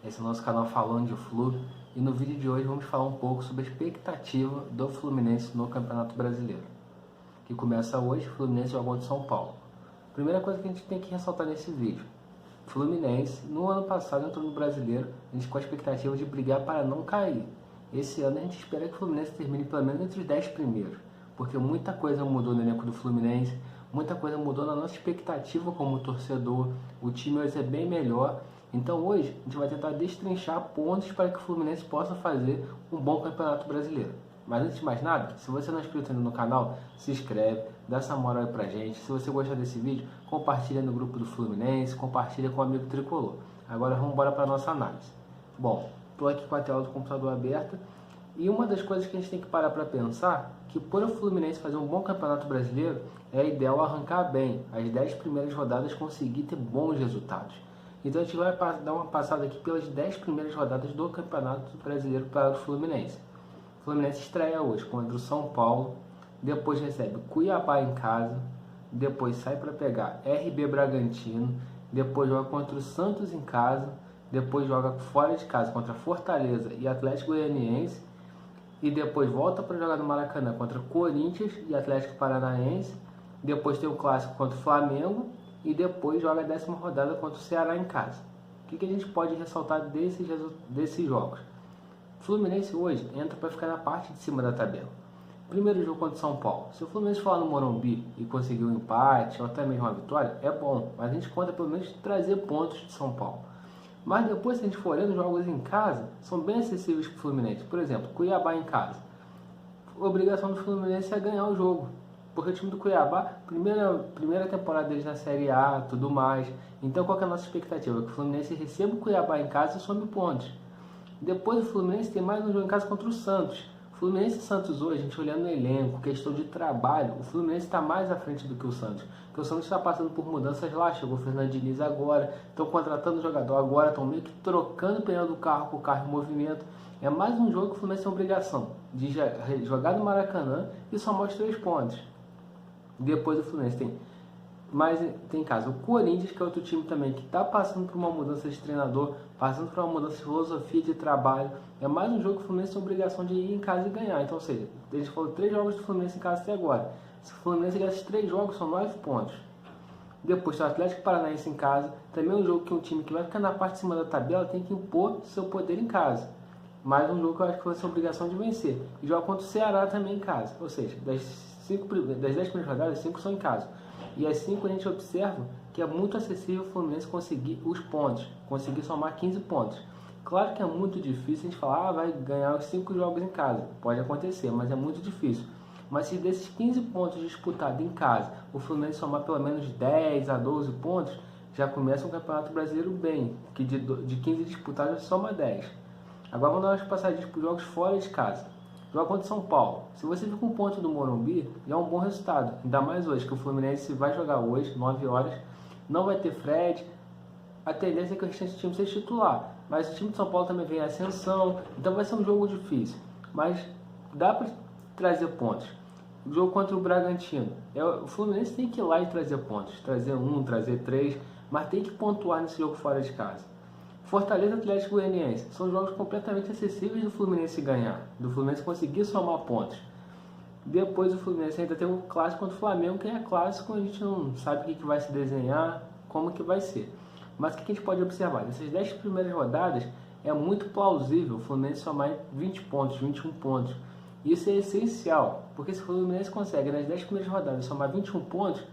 Esse é o nosso canal Falando de Flu e no vídeo de hoje vamos falar um pouco sobre a expectativa do Fluminense no Campeonato Brasileiro, que começa hoje. O Fluminense joga contra o São Paulo. Primeira coisa que a gente tem que ressaltar nesse vídeo: Fluminense, no ano passado, entrou no Brasileiro, a gente com a expectativa de brigar para não cair. Esse ano a gente espera que o Fluminense termine pelo menos entre os 10 primeiros, porque muita coisa mudou no elenco do Fluminense, muita coisa mudou na nossa expectativa como torcedor, o time hoje é bem melhor. Então hoje a gente vai tentar destrinchar pontos para que o Fluminense possa fazer um bom Campeonato Brasileiro. Mas antes de mais nada, se você não é inscrito ainda no canal, se inscreve, dá essa moral aí pra gente. Se você gostar desse vídeo, compartilha no grupo do Fluminense, compartilha com o amigo tricolor. Agora vamos embora para a nossa análise. Bom, estou aqui com a tela do computador aberta e uma das coisas que a gente tem que parar para pensar que por o Fluminense fazer um bom Campeonato Brasileiro é ideal arrancar bem, as 10 primeiras rodadas conseguir ter bons resultados. Então a gente vai dar uma passada aqui pelas 10 primeiras rodadas do Campeonato Brasileiro para o Fluminense. O Fluminense estreia hoje contra o São Paulo, depois recebe Cuiabá em casa, depois sai para pegar RB Bragantino, depois joga contra o Santos em casa, depois joga fora de casa contra Fortaleza e Atlético Goianiense, e depois volta para jogar no Maracanã contra Corinthians e Atlético Paranaense, depois tem o clássico contra o Flamengo e depois joga a 10ª rodada contra o Ceará em casa. O que a gente pode ressaltar desses jogos? O Fluminense hoje entra para ficar na parte de cima da tabela. Primeiro jogo contra o São Paulo. Se o Fluminense for lá no Morumbi e conseguir um empate ou até mesmo uma vitória, é bom, mas a gente conta pelo menos trazer pontos de São Paulo. Mas depois, se a gente for olhando, os jogos em casa são bem acessíveis para o Fluminense. Por exemplo, Cuiabá em casa. A obrigação do Fluminense é ganhar o jogo, porque o time do Cuiabá, primeira temporada deles na Série A, tudo mais. Então qual que é a nossa expectativa? Que o Fluminense receba o Cuiabá em casa e some pontos. Depois o Fluminense tem mais um jogo em casa contra o Santos. Fluminense e Santos hoje, a gente olhando no elenco, questão de trabalho, o Fluminense está mais à frente do que o Santos. Porque o Santos está passando por mudanças lá, chegou o Fernando Diniz agora, estão contratando jogador agora, estão meio que trocando o pneu do carro com o carro em movimento. É mais um jogo que o Fluminense tem obrigação de jogar no Maracanã e somar os 3 pontos. Depois o Fluminense tem em casa o Corinthians, que é outro time também que está passando por uma mudança de treinador, passando por uma mudança de filosofia de trabalho. É mais um jogo que o Fluminense tem a obrigação de ir em casa e ganhar. Então, ou seja, a gente falou 3 jogos do Fluminense em casa até agora. Se o Fluminense ganhar esses 3 jogos, são 9 pontos. Depois tem o Atlético Paranaense em casa. Também é um jogo que um time que vai ficar na parte de cima da tabela tem que impor seu poder em casa. Mais um jogo que eu acho que vai ser a obrigação de vencer. E joga contra o Ceará também em casa. Ou seja, das 10 primeiras rodadas, 5 são em casa. E as 5 a gente observa que é muito acessível o Fluminense conseguir os pontos, conseguir somar 15 pontos. Claro que é muito difícil a gente falar, vai ganhar os 5 jogos em casa. Pode acontecer, mas é muito difícil. Mas se desses 15 pontos disputados em casa, o Fluminense somar pelo menos 10 a 12 pontos, já começa um Campeonato Brasileiro bem, que de 15 disputados soma 10. Agora vamos dar umas passadinhas para os jogos fora de casa. Joga contra São Paulo. Se você fica com um ponto do Morumbi, já é um bom resultado. Ainda mais hoje, que o Fluminense vai jogar hoje, 9 horas. Não vai ter Fred. A tendência é que o restante do time seja titular. Mas o time de São Paulo também vem em ascensão. Então vai ser um jogo difícil. Mas dá para trazer pontos. O jogo contra o Bragantino. O Fluminense tem que ir lá e trazer pontos. Trazer 1, trazer 3. Mas tem que pontuar nesse jogo fora de casa. Fortaleza e Atlético Goianiense são jogos completamente acessíveis do Fluminense ganhar, do Fluminense conseguir somar pontos. Depois o Fluminense ainda tem um clássico contra o Flamengo, que é clássico, a gente não sabe o que vai se desenhar, como que vai ser. Mas o que a gente pode observar? Nessas 10 primeiras rodadas é muito plausível o Fluminense somar 20 pontos, 21 pontos. Isso é essencial, porque se o Fluminense consegue nas 10 primeiras rodadas somar 21 pontos,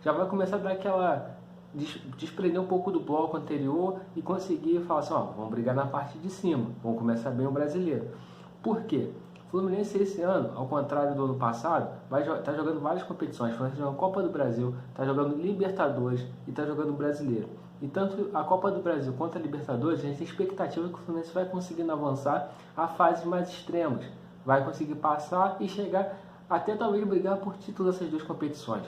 já vai começar a dar aquela desprender um pouco do bloco anterior e conseguir falar assim, vamos brigar na parte de cima, vamos começar bem o brasileiro. Por quê? O Fluminense esse ano, ao contrário do ano passado, está jogando várias competições. O Fluminense está jogando Copa do Brasil, está jogando Libertadores e está jogando Brasileiro. E tanto a Copa do Brasil quanto a Libertadores, a gente tem expectativa que o Fluminense vai conseguindo avançar a fases mais extremas. Vai conseguir passar e chegar até talvez brigar por título nessas 2 competições.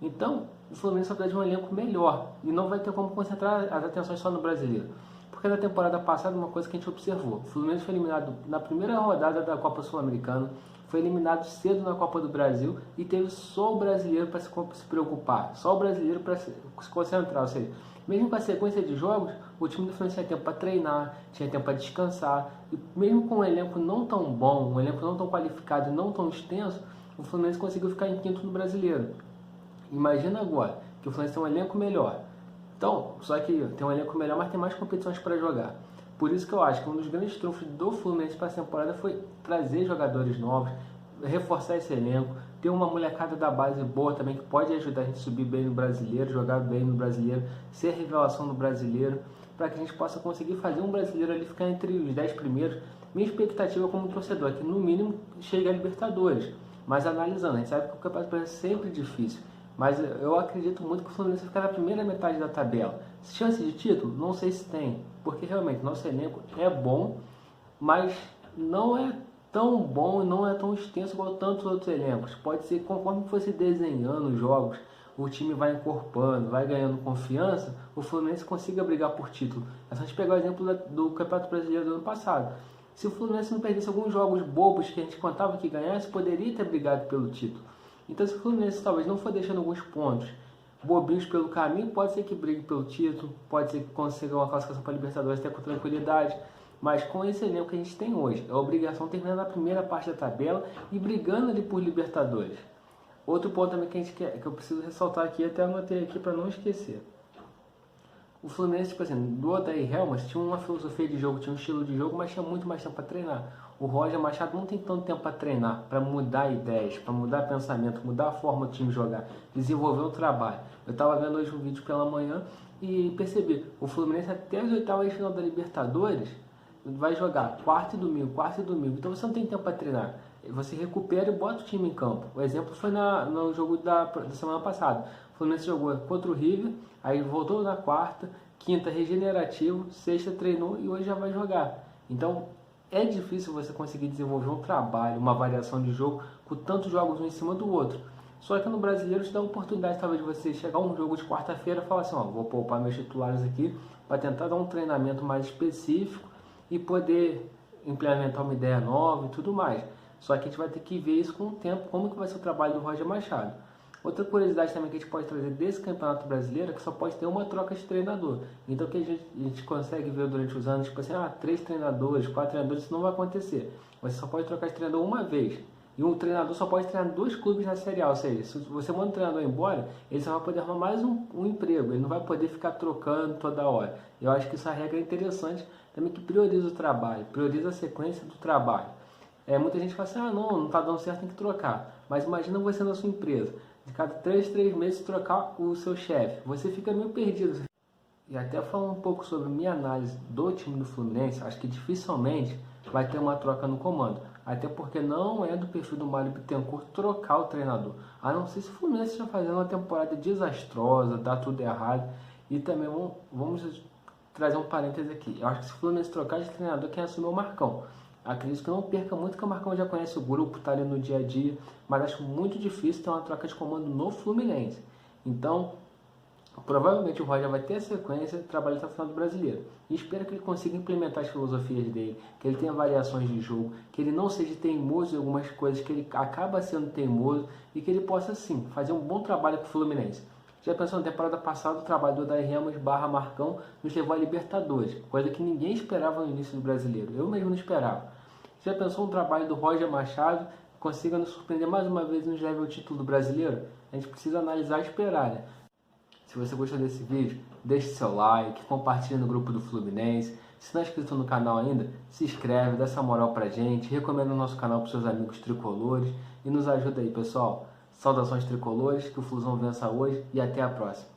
Então, o Fluminense vai precisar de um elenco melhor e não vai ter como concentrar as atenções só no brasileiro. Porque na temporada passada, uma coisa que a gente observou: o Fluminense foi eliminado na primeira rodada da Copa Sul-Americana, foi eliminado cedo na Copa do Brasil e teve só o brasileiro para se preocupar, só o brasileiro para se concentrar. Ou seja, mesmo com a sequência de jogos, o time do Fluminense tinha tempo para treinar, tinha tempo para descansar. E mesmo com um elenco não tão bom, um elenco não tão qualificado e não tão extenso, o Fluminense conseguiu ficar em quinto no brasileiro. Imagina agora que o Fluminense tem um elenco melhor. Então, só que tem um elenco melhor, mas tem mais competições para jogar. Por isso que eu acho que um dos grandes trunfos do Fluminense para essa temporada foi trazer jogadores novos, reforçar esse elenco, ter uma molecada da base boa também que pode ajudar a gente a subir bem no brasileiro, jogar bem no brasileiro, ser revelação no brasileiro, para que a gente possa conseguir fazer um brasileiro ali ficar entre os 10 primeiros. Minha expectativa como torcedor é que no mínimo chegue a Libertadores. Mas analisando, a gente sabe que o Campeonato Brasileiro é sempre difícil. Mas eu acredito muito que o Fluminense vai ficar na primeira metade da tabela. Chance de título? Não sei se tem. Porque realmente nosso elenco é bom, mas não é tão bom e não é tão extenso igual tantos outros elencos. Pode ser que conforme você desenhando os jogos, o time vai encorpando, vai ganhando confiança, o Fluminense consiga brigar por título. É só a gente pegar o exemplo do Campeonato Brasileiro do ano passado. Se o Fluminense não perdesse alguns jogos bobos que a gente contava que ganhasse, poderia ter brigado pelo título. Então, se o Fluminense talvez não for deixando alguns pontos bobinhos pelo caminho, pode ser que brigue pelo título, pode ser que consiga uma classificação para a Libertadores até com tranquilidade. Mas com esse elenco que a gente tem hoje, é a obrigação terminar na primeira parte da tabela e brigando ali por Libertadores. Outro ponto também que eu preciso ressaltar aqui, até anotei aqui para não esquecer. O Fluminense, tipo assim, do Odair Helmut tinha uma filosofia de jogo, tinha um estilo de jogo, mas tinha muito mais tempo para treinar. O Roger Machado não tem tanto tempo para treinar, para mudar ideias, para mudar pensamento, mudar a forma do time jogar, desenvolver o trabalho. Eu estava vendo hoje um vídeo pela manhã e percebi, o Fluminense até as oitavas de final da Libertadores vai jogar quarta e domingo. Então você não tem tempo para treinar. Você recupera e bota o time em campo. O exemplo foi no jogo da semana passada. O Fluminense jogou contra o River, aí voltou na quarta, quinta regenerativo, sexta treinou e hoje já vai jogar. Então é difícil você conseguir desenvolver um trabalho, uma variação de jogo com tantos jogos um em cima do outro. Só que no brasileiro te dá a oportunidade talvez de você chegar a um jogo de quarta-feira e falar assim, ó, vou poupar meus titulares aqui para tentar dar um treinamento mais específico e poder implementar uma ideia nova e tudo mais. Só que a gente vai ter que ver isso com o tempo, como que vai ser o trabalho do Roger Machado. Outra curiosidade também que a gente pode trazer desse Campeonato Brasileiro é que só pode ter uma troca de treinador. Então o que a gente consegue ver durante os anos, tipo assim, 3 treinadores, 4 treinadores, isso não vai acontecer. Você só pode trocar de treinador uma vez. E um treinador só pode treinar 2 clubes na Série A. Ou seja, se você manda o treinador embora, ele só vai poder arrumar mais um emprego. Ele não vai poder ficar trocando toda hora. Eu acho que essa regra é interessante, também que prioriza o trabalho, prioriza a sequência do trabalho. Muita gente fala assim, não está dando certo, tem que trocar. Mas imagina você na sua empresa, de cada 3 meses trocar o seu chefe. Você fica meio perdido. E até falando um pouco sobre minha análise do time do Fluminense, acho que dificilmente vai ter uma troca no comando. Até porque não é do perfil do Mário Bittencourt trocar o treinador. A não ser se o Fluminense estiver fazendo uma temporada desastrosa, dá tudo errado. E também vamos trazer um parêntese aqui. Eu acho que se o Fluminense trocar de treinador, quem assumiu é o Marcão. Acredito que não perca muito, que o Marcão já conhece o grupo, está ali no dia a dia, mas acho muito difícil ter uma troca de comando no Fluminense. Então, provavelmente o Roger vai ter a sequência de trabalho até o final do brasileiro. E espero que ele consiga implementar as filosofias dele, que ele tenha variações de jogo, que ele não seja teimoso em algumas coisas, que ele acaba sendo teimoso e que ele possa, sim, fazer um bom trabalho com o Fluminense. Já pensou na temporada passada, o trabalho do Odair Helmut / Marcão nos levou a Libertadores, coisa que ninguém esperava no início do brasileiro, eu mesmo não esperava. Já pensou um trabalho do Roger Machado que consiga nos surpreender mais uma vez e nos leve ao título do brasileiro? A gente precisa analisar e esperar, né? Se você gostou desse vídeo, deixe seu like, compartilhe no grupo do Fluminense. Se não é inscrito no canal ainda, se inscreve, dá essa moral pra gente, recomenda o nosso canal para seus amigos tricolores e nos ajuda aí, pessoal. Saudações tricolores, que o Flusão vença hoje e até a próxima.